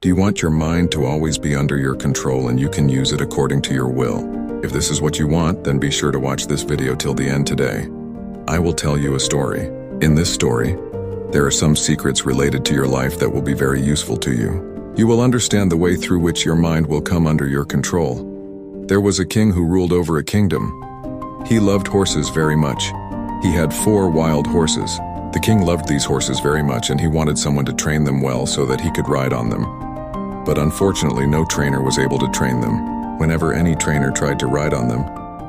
Do you want your mind to always be under your control and you can use it according to your will? If this is what you want, then be sure to watch this video till the end today. I will tell you a story. In this story, there are some secrets related to your life that will be very useful to you. You will understand the way through which your mind will come under your control. There was a king who ruled over a kingdom. He loved horses very much. He had 4 wild horses. The king loved these horses very much and he wanted someone to train them well so that he could ride on them. But unfortunately, no trainer was able to train them. Whenever any trainer tried to ride on them,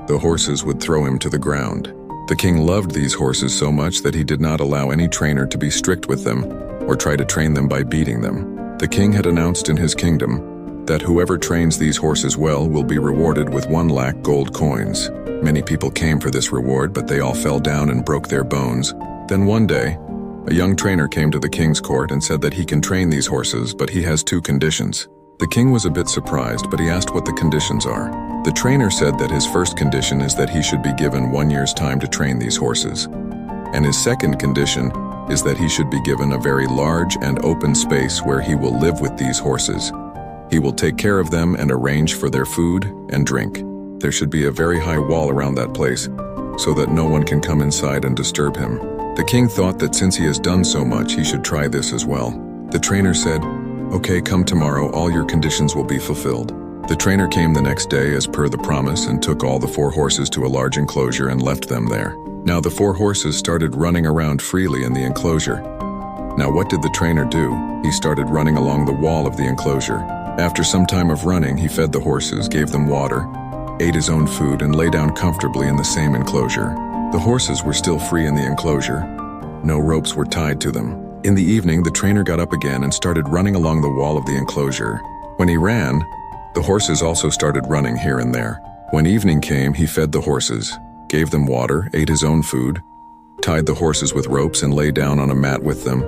the horses would throw him to the ground. The king loved these horses so much that he did not allow any trainer to be strict with them or try to train them by beating them. The king had announced in his kingdom that whoever trains these horses well will be rewarded with 1 lakh gold coins. Many people came for this reward, but they all fell down and broke their bones. Then one day, a young trainer came to the king's court and said that he can train these horses, but he has 2 conditions. The king was a bit surprised, but he asked what the conditions are. The trainer said that his first condition is that he should be given 1 year's time to train these horses. And his second condition is that he should be given a very large and open space where he will live with these horses. He will take care of them and arrange for their food and drink. There should be a very high wall around that place so that no one can come inside and disturb him. The king thought that since he has done so much, he should try this as well. The trainer said, "Okay, come tomorrow, all your conditions will be fulfilled." The trainer came the next day as per the promise and took all the 4 horses to a large enclosure and left them there. Now the 4 horses started running around freely in the enclosure. Now what did the trainer do? He started running along the wall of the enclosure. After some time of running, he fed the horses, gave them water, ate his own food, and lay down comfortably in the same enclosure. The horses were still free in the enclosure. No ropes were tied to them. In the evening, the trainer got up again and started running along the wall of the enclosure. When he ran, the horses also started running here and there. When evening came, he fed the horses, gave them water, ate his own food, tied the horses with ropes and lay down on a mat with them.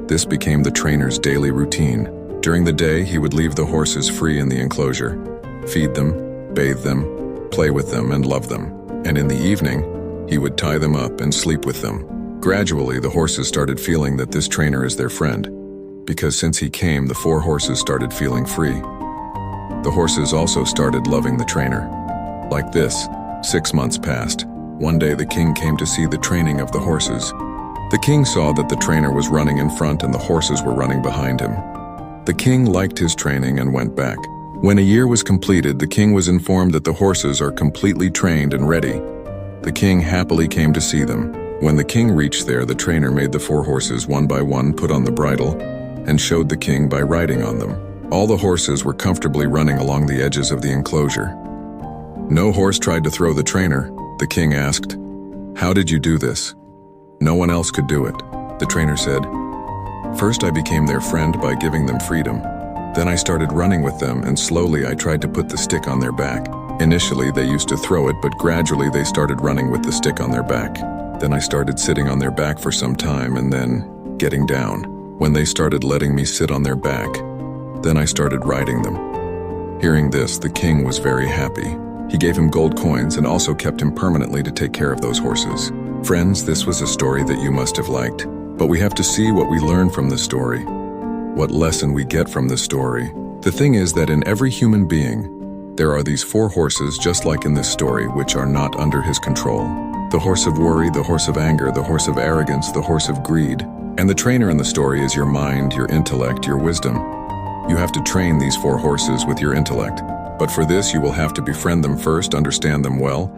This became the trainer's daily routine. During the day, he would leave the horses free in the enclosure, feed them, bathe them, play with them, and love them. And in the evening, he would tie them up and sleep with them. Gradually, the horses started feeling that this trainer is their friend, because since he came, the 4 horses started feeling free. The horses also started loving the trainer. Like this, 6 months passed. One day the king came to see the training of the horses. The king saw that the trainer was running in front and the horses were running behind him. The king liked his training and went back. When a year was completed, the king was informed that the horses are completely trained and ready. The king happily came to see them. When the king reached there, the trainer made the 4 horses one by one put on the bridle and showed the king by riding on them. All the horses were comfortably running along the edges of the enclosure. No horse tried to throw the trainer. The king asked, "How did you do this?" "No one else could do it," the trainer said. "First I became their friend by giving them freedom. Then I started running with them and slowly I tried to put the stick on their back. Initially they used to throw it, but gradually they started running with the stick on their back. Then I started sitting on their back for some time and then getting down. When they started letting me sit on their back, then I started riding them." Hearing this, the king was very happy. He gave him gold coins and also kept him permanently to take care of those horses. Friends, this was a story that you must have liked, but we have to see what we learn from this story. What lesson we get from this story. The thing is that in every human being, there are these 4 horses just like in this story which are not under his control. The horse of worry, the horse of anger, the horse of arrogance, the horse of greed. And the trainer in the story is your mind, your intellect, your wisdom. You have to train these 4 horses with your intellect. But for this, you will have to befriend them first, understand them well,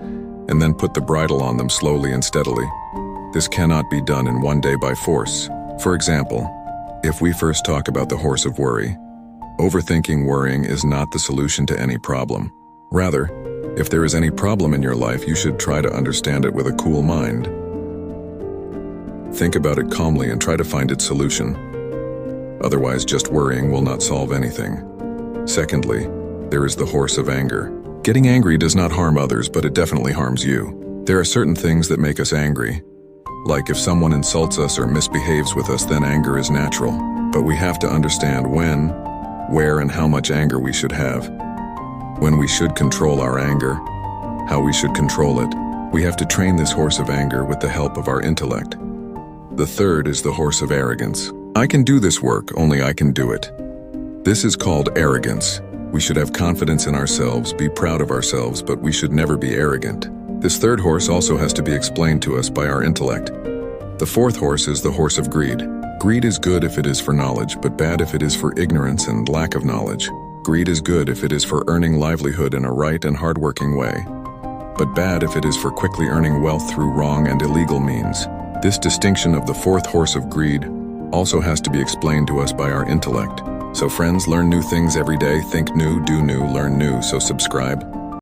and then put the bridle on them slowly and steadily. This cannot be done in one day by force. For example, if we first talk about the horse of worry, overthinking worrying is not the solution to any problem. Rather, if there is any problem in your life, you should try to understand it with a cool mind. Think about it calmly and try to find its solution. Otherwise, just worrying will not solve anything. Secondly, there is the horse of anger. Getting angry does not harm others, but it definitely harms you. There are certain things that make us angry. Like if someone insults us or misbehaves with us, then anger is natural. But we have to understand when, where, and how much anger we should have. When we should control our anger, how we should control it. We have to train this horse of anger with the help of our intellect. The third is the horse of arrogance. I can do this work, only I can do it. This is called arrogance. We should have confidence in ourselves, be proud of ourselves, but we should never be arrogant. This third horse also has to be explained to us by our intellect. The fourth horse is the horse of greed. Greed is good if it is for knowledge, but bad if it is for ignorance and lack of knowledge. Greed is good if it is for earning livelihood in a right and hardworking way, but bad if it is for quickly earning wealth through wrong and illegal means. This distinction of the fourth horse of greed also has to be explained to us by our intellect. So friends, learn new things every day, think new, do new, learn new, so subscribe.